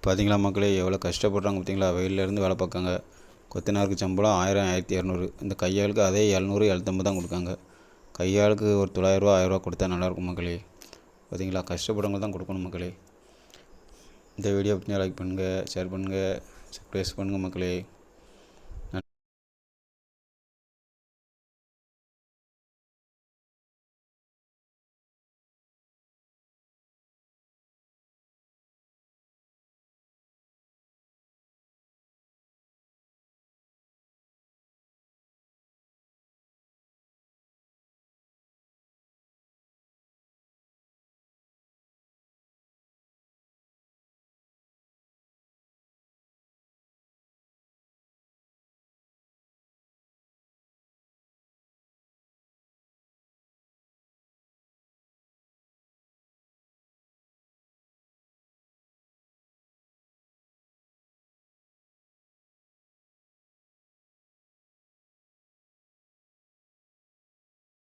பார்த்தீங்களா மக்களே, எவ்வளோ கஷ்டப்படுறாங்க பார்த்தீங்களா? வெயிலேருந்து வேலை பார்க்காங்க. கொத்தனாருக்கு சம்பளம் 1000 1200. இந்த கையாளுக்கு அதே 700 750 தான் கொடுக்காங்க. கையாளுக்கு ஒரு 900 1000 கொடுத்தா நல்லாயிருக்கும் மக்களே. பார்த்தீங்களா, கஷ்டப்படுறவங்க தான் கொடுக்கணும் மக்களே. இந்த வீடியோ பற்றி லைக் பண்ணுங்கள், ஷேர் பண்ணுங்கள், சப்ஸ்கிரைப் பண்ணுங்கள் மக்களே.